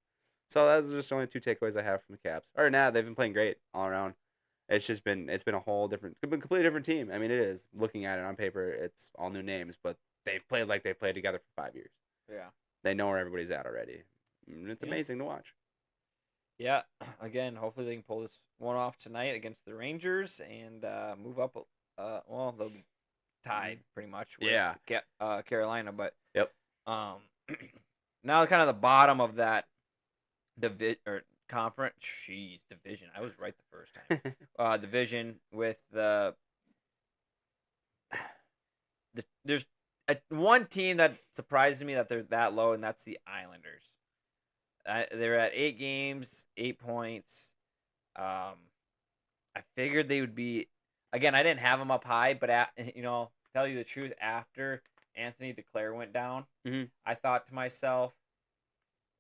[SPEAKER 2] that's just only 2 takeaways I have from the Caps. Or now they've been playing great all around. It's been a whole different, completely different team. I mean, it is. Looking at it on paper, it's all new names, but they've played like they've played together for 5 years.
[SPEAKER 1] Yeah.
[SPEAKER 2] They know where everybody's at already. And it's amazing to watch.
[SPEAKER 1] Yeah. Again, hopefully they can pull this one off tonight against the Rangers and move up. Well, they'll be tied pretty much with Carolina, but now kind of the bottom of that conference. Division. I was right the first time. Division with there's one team that surprises me that they're that low, and that's the Islanders. They're at 8 games, 8 points. I figured they would be. Again, I didn't have them up high, but tell you the truth, after Anthony Duclair went down, I thought to myself,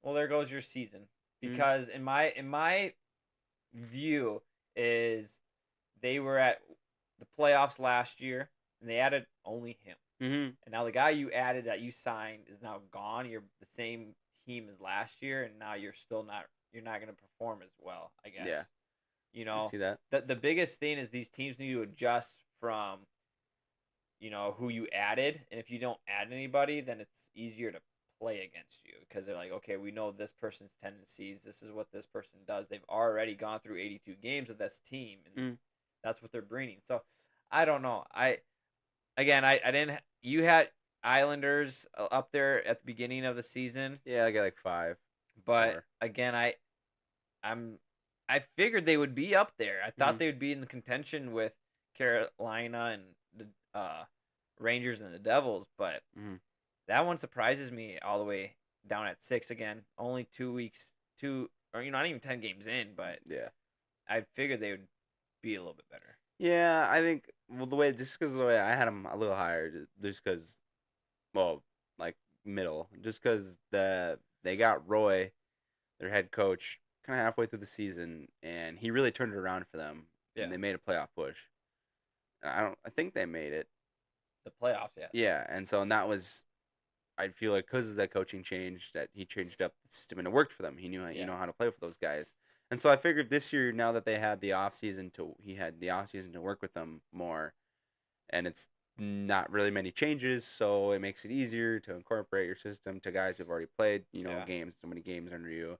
[SPEAKER 1] well, there goes your season. Because in my view is they were at the playoffs last year and they added only him. And now the guy you added that you signed is now gone. You're the same team as last year, and now you're not going to perform as well, I guess.
[SPEAKER 2] Yeah. I see that.
[SPEAKER 1] The biggest thing is these teams need to adjust from who you added, and if you don't add anybody, then it's easier to play against you because they're like, okay, we know this person's tendencies. This is what this person does. They've already gone through 82 games with this team, and that's what they're bringing. So I don't know. I didn't. You had Islanders up there at the beginning of the season.
[SPEAKER 2] Yeah, I got like 5.
[SPEAKER 1] But 4. Again, I figured they would be up there. I thought they would be in the contention with Carolina and Rangers and the Devils, but
[SPEAKER 2] Mhm.
[SPEAKER 1] that one surprises me all the way down at 6 again. Only 2 weeks, or not even 10 games in, but
[SPEAKER 2] Yeah.
[SPEAKER 1] I figured they would be a little bit better.
[SPEAKER 2] Yeah, I think just because of the way I had them a little higher, just because, well, like middle, just because they got Roy, their head coach, kind of halfway through the season, and he really turned it around for them,
[SPEAKER 1] Yeah,
[SPEAKER 2] and they made a playoff push. I think they made it.
[SPEAKER 1] the playoffs, yes.
[SPEAKER 2] Yeah, and that was, I feel like, because of that coaching change, that he changed up the system and it worked for them. He knew
[SPEAKER 1] Yeah.
[SPEAKER 2] how to play with those guys. And so I figured this year, now that he had the off season to work with them more, and it's not really many changes, so it makes it easier to incorporate your system to guys who've already played,
[SPEAKER 1] Yeah.
[SPEAKER 2] games, so many games under you.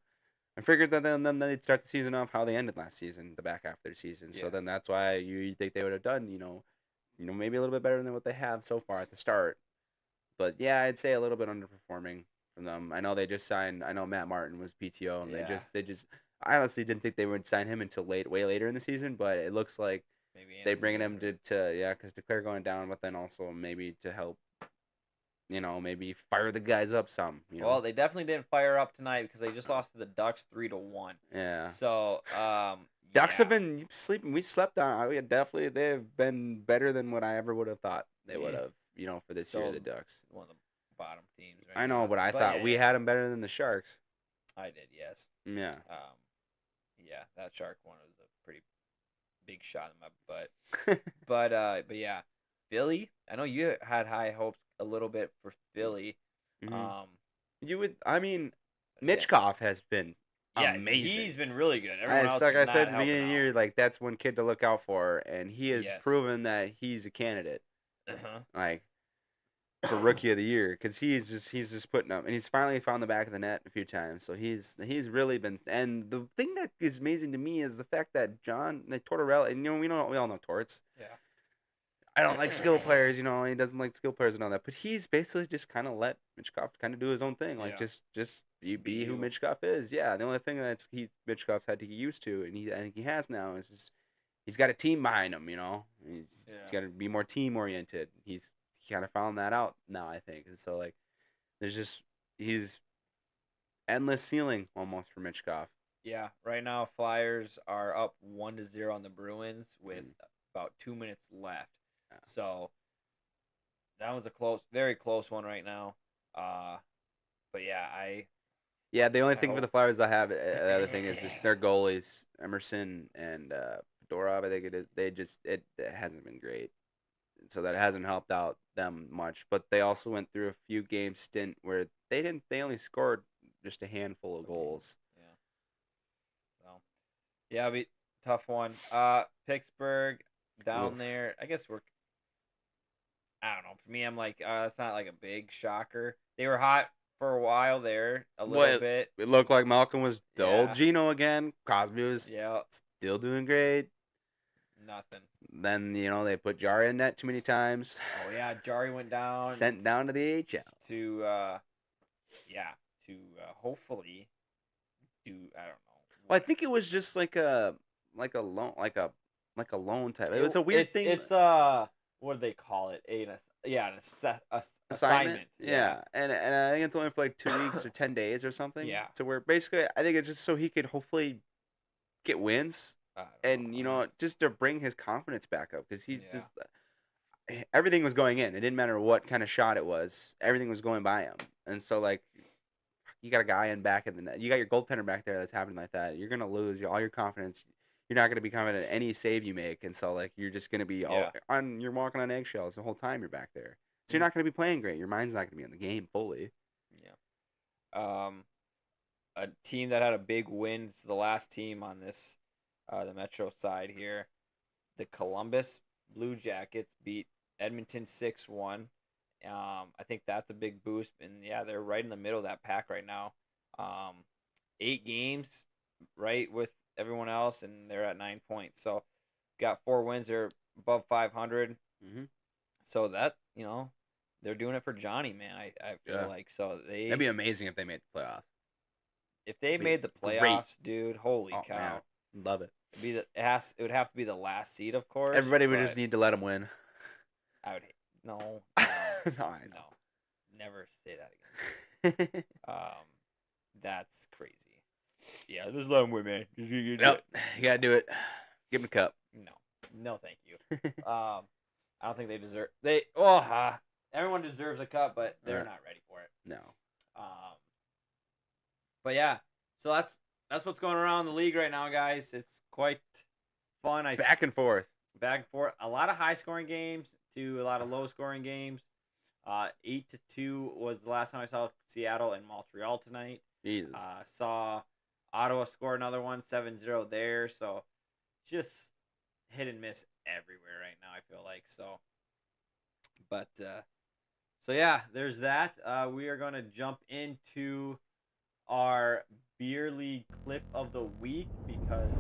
[SPEAKER 2] I figured that then they'd start the season off how they ended last season, the back half of their season. So
[SPEAKER 1] Yeah.
[SPEAKER 2] then that's why you think they would have done, maybe a little bit better than what they have so far at the start. But yeah, I'd say a little bit underperforming from them. I know they just signed. I know Matt Martin was PTO, and
[SPEAKER 1] Yeah.
[SPEAKER 2] they just. I honestly didn't think they would sign him until way later in the season, but it looks like
[SPEAKER 1] Maybe
[SPEAKER 2] they
[SPEAKER 1] Anthony
[SPEAKER 2] bringing him
[SPEAKER 1] Duclair.
[SPEAKER 2] to yeah, because Declare going down, but then also maybe to help, maybe fire the guys up some.
[SPEAKER 1] Well, they definitely didn't fire up tonight because they just lost to the Ducks 3-1.
[SPEAKER 2] Yeah.
[SPEAKER 1] So,
[SPEAKER 2] Ducks
[SPEAKER 1] yeah.
[SPEAKER 2] have been sleeping. We slept on. They've been better than what I ever would have thought they would have. For this year, the Ducks.
[SPEAKER 1] One of the bottom teams right
[SPEAKER 2] I know,
[SPEAKER 1] now.
[SPEAKER 2] but I thought
[SPEAKER 1] yeah,
[SPEAKER 2] we had them better than the Sharks.
[SPEAKER 1] I did, yes.
[SPEAKER 2] Yeah.
[SPEAKER 1] Yeah, that Shark one was a pretty big shot in my butt. but yeah, Philly. I know you had high hopes a little bit for Philly.
[SPEAKER 2] Mm-hmm. Mitchkov has been amazing.
[SPEAKER 1] He's been really good. Everyone else
[SPEAKER 2] like
[SPEAKER 1] is
[SPEAKER 2] I
[SPEAKER 1] not
[SPEAKER 2] said at the
[SPEAKER 1] helping
[SPEAKER 2] beginning of the
[SPEAKER 1] out.
[SPEAKER 2] year, like that's one kid to look out for, and he has
[SPEAKER 1] Yes.
[SPEAKER 2] proven that he's a candidate,
[SPEAKER 1] Uh-huh.
[SPEAKER 2] like for rookie of the year, because he's just putting up, and he's finally found the back of the net a few times. So he's really been. And the thing that is amazing to me is the fact that Tortorella, and we all know Torts.
[SPEAKER 1] Yeah.
[SPEAKER 2] I don't like skill players, he doesn't like skill players and all that. But he's basically just kind of let Mitchkov kind of do his own thing, like
[SPEAKER 1] Yeah.
[SPEAKER 2] just be who
[SPEAKER 1] you.
[SPEAKER 2] Mitchkov is. Yeah, the only thing that's Mitchkov's had to get used to, and I think he has now, is just he's got a team behind him. He's got to be more team oriented. He kind of found that out now, I think. And so like, he's endless ceiling almost for Mitchkov.
[SPEAKER 1] Yeah, right now Flyers are up 1-0 on the Bruins with about 2 minutes left.
[SPEAKER 2] Yeah.
[SPEAKER 1] So that was a very close one right now. But yeah,
[SPEAKER 2] the only thing for the Flyers I have, the other thing is just their goalies, Emerson and Fedorov. I think it is. It hasn't been great, so that hasn't helped out them much. But they also went through a few game stint where they only scored just a handful of goals.
[SPEAKER 1] Yeah. So yeah, it'll be a tough one. Pittsburgh down there. I guess I don't know. For me, I'm like, it's not like a big shocker. They were hot for a while there, a little bit.
[SPEAKER 2] It looked like Malcolm was the old Gino again. Crosby was still doing great.
[SPEAKER 1] Nothing.
[SPEAKER 2] Then they put Jari in net too many times.
[SPEAKER 1] Oh yeah, Jari went down.
[SPEAKER 2] Sent down to the AHL.
[SPEAKER 1] To hopefully do, I don't know.
[SPEAKER 2] Well, I think it was just like a loan type. It was a weird thing.
[SPEAKER 1] It's what do they call it? An assignment.
[SPEAKER 2] Yeah. And I think it's only for like 2 weeks or 10 days or something.
[SPEAKER 1] Yeah.
[SPEAKER 2] To where basically I think it's just so he could hopefully get wins and just to bring his confidence back up, because he's just everything was going in. It didn't matter what kind of shot it was. Everything was going by him. And so like, you got a guy in back in the net. You got your goaltender back there that's happening like that. You're gonna lose all your confidence. You're not gonna be confident in any save you make, and so like you're just gonna be you're walking on eggshells the whole time you're back there. So you're not gonna be playing great. Your mind's not gonna be in the game fully.
[SPEAKER 1] Yeah. A team that had a big win. It's the last team on this, the Metro side here. The Columbus Blue Jackets beat Edmonton 6-1. I think that's a big boost, and they're right in the middle of that pack right now. 8 games, right, with everyone else, and they're at 9 points. So, got 4 wins. They're above 500.
[SPEAKER 2] Mm-hmm.
[SPEAKER 1] So that they're doing it for Johnny, man. I feel like so
[SPEAKER 2] that'd be amazing if they made the playoffs.
[SPEAKER 1] If they made the playoffs, dude, holy cow!
[SPEAKER 2] Man. Love it.
[SPEAKER 1] It would have to be the last seed, of course.
[SPEAKER 2] Everybody would just need to let them win.
[SPEAKER 1] I would No,
[SPEAKER 2] No, I know.
[SPEAKER 1] no, never say that again. That's crazy. Yeah, just let him win, man.
[SPEAKER 2] Yep, you gotta do it. Give him a cup.
[SPEAKER 1] No, thank you. I don't think they deserve. Everyone deserves a cup, but they're not ready for it.
[SPEAKER 2] No.
[SPEAKER 1] But yeah, so that's what's going around in the league right now, guys. It's quite fun.
[SPEAKER 2] Back and forth.
[SPEAKER 1] A lot of high scoring games to a lot of low scoring games. 8-2 was the last time I saw Seattle and Montreal tonight.
[SPEAKER 2] Jesus.
[SPEAKER 1] Saw Ottawa score another one, 7-0 there. So just hit and miss everywhere right now, I feel like. So, but so yeah, there's that. We are going to jump into our beer league clip of the week because,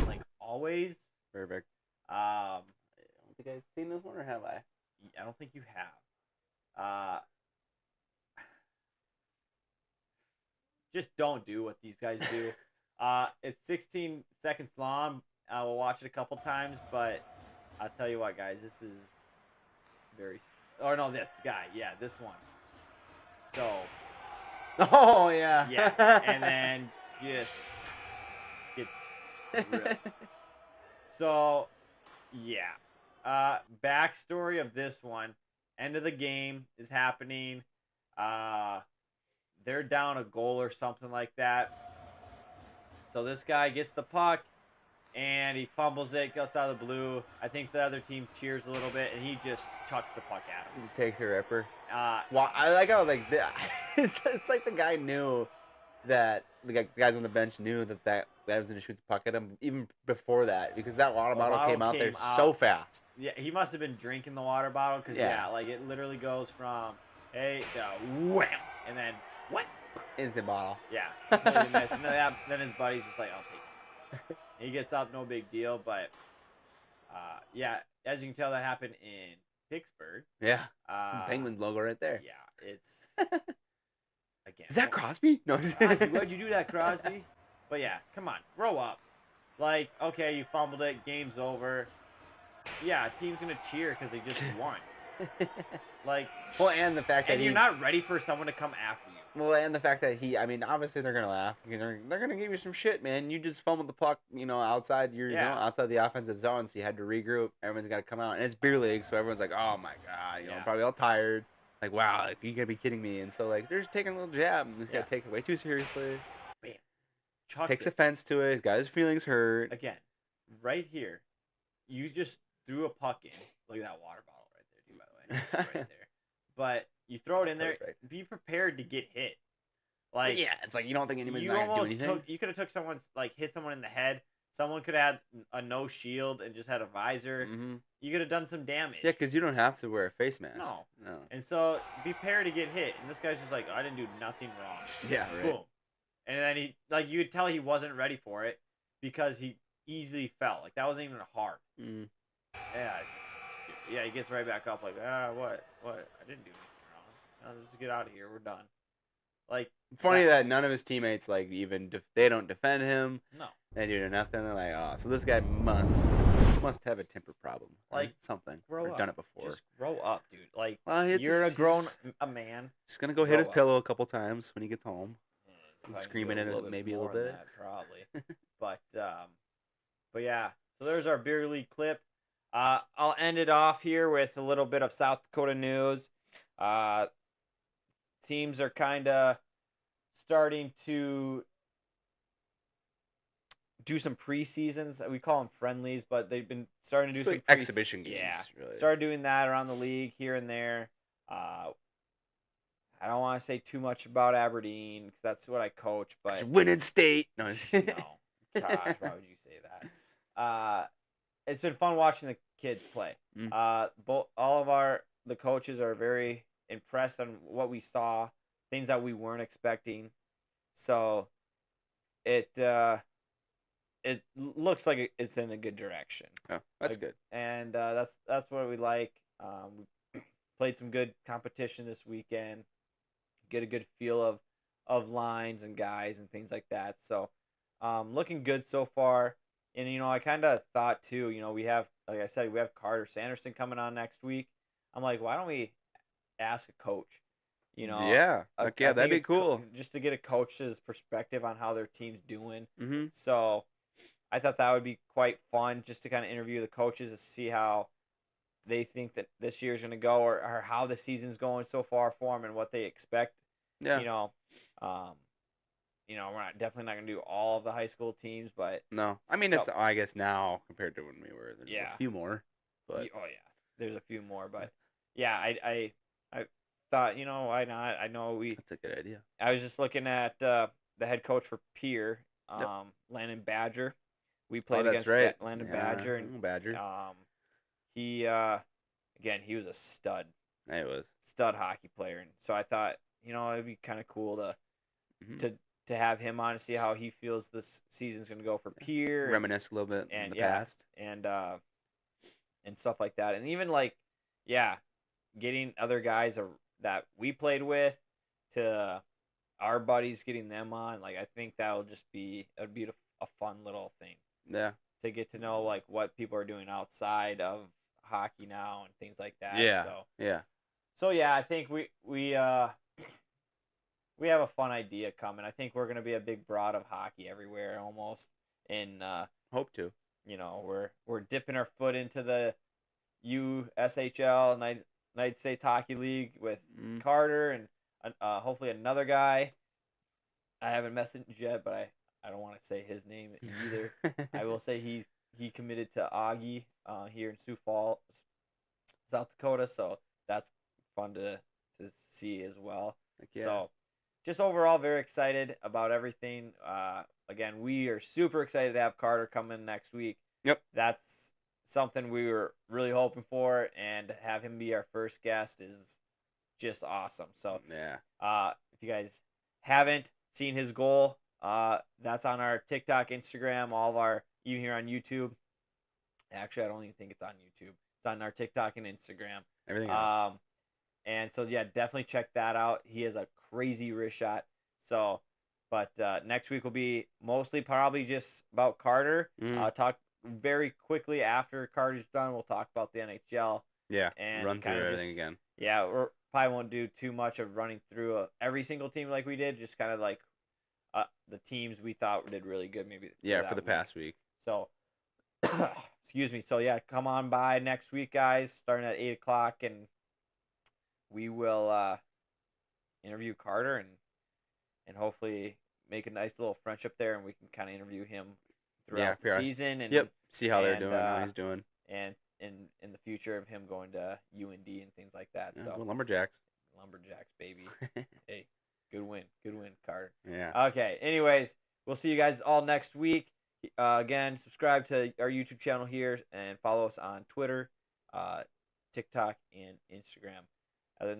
[SPEAKER 1] like always,
[SPEAKER 2] Perfect.
[SPEAKER 1] I
[SPEAKER 2] don't think I've seen this one, or have I?
[SPEAKER 1] I don't think you have. Just don't do what these guys do. It's 16 seconds long. I will watch it a couple times, but I'll tell you what, guys, this is very. Oh no, this guy, yeah, this one. So.
[SPEAKER 2] Oh yeah.
[SPEAKER 1] Yeah, and then just get real. So, yeah. Backstory of this one. End of the game is happening. They're down a goal or something like that. So this guy gets the puck, and he fumbles it, goes out of the blue. I think the other team cheers a little bit, and he just chucks the puck at him.
[SPEAKER 2] He just takes a ripper.
[SPEAKER 1] Well,
[SPEAKER 2] I like how it's like the guy knew that the guys on the bench knew that guy was going to shoot the puck at him even before that, because that water bottle came out there so fast.
[SPEAKER 1] Yeah, he must have been drinking the water bottle because like it literally goes from hey to wham, and then what?
[SPEAKER 2] Instant bottle.
[SPEAKER 1] Yeah, completely missed. And then his buddy's just like, I'll take it. He gets up, no big deal. But yeah, as you can tell, that happened in Pittsburgh.
[SPEAKER 2] Yeah, Penguins logo right there.
[SPEAKER 1] Yeah, it's again.
[SPEAKER 2] Is that Crosby? No.
[SPEAKER 1] Why'd you do that, Crosby? But yeah, come on, grow up. Like, okay, you fumbled it, game's over. Yeah, team's gonna cheer because they just won. Like,
[SPEAKER 2] well, and the fact that
[SPEAKER 1] you're not ready for someone to come after you.
[SPEAKER 2] Well, and the fact that obviously they're gonna laugh. They're gonna give you some shit, man. You just fumbled the puck, outside your zone, outside the offensive zone, so you had to regroup. Everyone's got to come out, and it's beer league, so everyone's like, oh my god, probably all tired. Like, wow, like, you gotta be kidding me. And so like they're just taking a little jab, and this guy takes it way too seriously.
[SPEAKER 1] Bam.
[SPEAKER 2] Takes offense to it. He's got his feelings hurt.
[SPEAKER 1] Again, right here, you just threw a puck in. Look at that water bottle right there, too, by the way. It's right there. But you throw it in there. Be prepared to get hit. Like,
[SPEAKER 2] yeah, it's like you don't think anybody's not gonna do anything.
[SPEAKER 1] You could have took someone's hit someone in the head. Someone could have had a no shield and just had a visor.
[SPEAKER 2] Mm-hmm.
[SPEAKER 1] You could have done some damage.
[SPEAKER 2] Yeah, because you don't have to wear a face mask.
[SPEAKER 1] No. And so be prepared to get hit. And this guy's just like, I didn't do nothing wrong.
[SPEAKER 2] Yeah, right.
[SPEAKER 1] Boom. And then you could tell he wasn't ready for it because he easily fell. Like, that wasn't even hard.
[SPEAKER 2] Mm.
[SPEAKER 1] Yeah, he gets right back up like, what? I didn't do anything wrong. Now just get out of here. We're done. Like,
[SPEAKER 2] funny that none of his teammates they don't defend him.
[SPEAKER 1] No.
[SPEAKER 2] They do nothing. They're like, oh, so this guy must have a temper problem,
[SPEAKER 1] like
[SPEAKER 2] something.
[SPEAKER 1] Grow up.
[SPEAKER 2] Done it before.
[SPEAKER 1] Just grow up, dude. Like,
[SPEAKER 2] well,
[SPEAKER 1] you're a man.
[SPEAKER 2] He's gonna go hit his pillow a couple times when he gets home. He's screaming in it maybe a little bit.
[SPEAKER 1] Probably. But yeah. So there's our beer league clip. I'll end it off here with a little bit of South Dakota news. Teams are kind of starting to do some preseasons. We call them friendlies, but they've been starting to do some
[SPEAKER 2] exhibition games.
[SPEAKER 1] Yeah,
[SPEAKER 2] really.
[SPEAKER 1] Started doing that around the league here and there. I don't want to say too much about Aberdeen because that's what I coach. But
[SPEAKER 2] winning state. No,
[SPEAKER 1] gosh, why would you say that? It's been fun watching the kids play. All of the coaches are very impressed on what we saw, things that we weren't expecting. So it looks like it's in a good direction.
[SPEAKER 2] Oh, that's good.
[SPEAKER 1] And that's what we like. We played some good competition this weekend. Get a good feel of lines and guys and things like that. So looking good so far. And I kind of thought too, we have, like I said, we have Carter Sanderson coming on next week. I'm like, why don't we ask a coach?
[SPEAKER 2] Yeah. Heck yeah, that'd be cool.
[SPEAKER 1] Just to get a coach's perspective on how their team's doing.
[SPEAKER 2] Mm-hmm.
[SPEAKER 1] So I thought that would be quite fun just to kind of interview the coaches to see how they think that this year's going to go, or how the season's going so far for them and what they expect.
[SPEAKER 2] Yeah.
[SPEAKER 1] We're definitely not going to do all of the high school teams, but
[SPEAKER 2] no, I mean it's I guess now compared to when we were, there's a few more. But
[SPEAKER 1] oh yeah, there's a few more, but yeah, I thought why not? I know
[SPEAKER 2] that's a good idea.
[SPEAKER 1] I was just looking at the head coach for Pierre, Landon Badger. We played against Landon Badger, and
[SPEAKER 2] Badger.
[SPEAKER 1] He again, he was a stud.
[SPEAKER 2] He was
[SPEAKER 1] stud hockey player, and so I thought it'd be kind of cool to have him on and see how he feels this season's going to go for Pierre.
[SPEAKER 2] Reminisce a little bit in the past.
[SPEAKER 1] And stuff like that. And even getting other guys that we played with to our buddies, getting them on. Like, I think that'd be a fun little thing.
[SPEAKER 2] Yeah.
[SPEAKER 1] To get to know what people are doing outside of hockey now and things like that.
[SPEAKER 2] Yeah.
[SPEAKER 1] So yeah, I think we have a fun idea coming. I think we're gonna be a big broad of hockey everywhere almost. And
[SPEAKER 2] hope to.
[SPEAKER 1] We're dipping our foot into the USHL, United States Hockey League, with Carter and hopefully another guy. I haven't messaged yet, but I don't want to say his name either. I will say he committed to Augie here in Sioux Falls, South Dakota, so that's fun to see as well.
[SPEAKER 2] Yeah.
[SPEAKER 1] So just overall very excited about everything. Again, we are super excited to have Carter come in next week.
[SPEAKER 2] Yep.
[SPEAKER 1] That's something we were really hoping for, and to have him be our first guest is just awesome. So if you guys haven't seen his goal, that's on our TikTok, Instagram, even here on YouTube. Actually, I don't even think it's on YouTube. It's on our TikTok and Instagram.
[SPEAKER 2] Everything else.
[SPEAKER 1] And so definitely check that out. He has a crazy wrist shot. So, but next week will be mostly probably just about Carter. Talk very quickly after Carter's done. We'll talk about the NHL.
[SPEAKER 2] Yeah.
[SPEAKER 1] And
[SPEAKER 2] run through everything again.
[SPEAKER 1] Yeah, we probably won't do too much of running through every single team like we did. Just kind of like the teams we thought did really good, maybe.
[SPEAKER 2] For the past week.
[SPEAKER 1] So, excuse me. So come on by next week, guys, starting at 8:00, and we will interview Carter and hopefully make a nice little friendship there, and we can kind of interview him throughout the season and
[SPEAKER 2] see how they're doing, how he's doing,
[SPEAKER 1] and in the future of him going to UND and things like that.
[SPEAKER 2] Yeah,
[SPEAKER 1] so
[SPEAKER 2] Lumberjacks,
[SPEAKER 1] baby. Hey, good win, Carter.
[SPEAKER 2] Yeah.
[SPEAKER 1] Okay. Anyways, we'll see you guys all next week. Again, subscribe to our YouTube channel here and follow us on Twitter, TikTok, and Instagram. Other than that,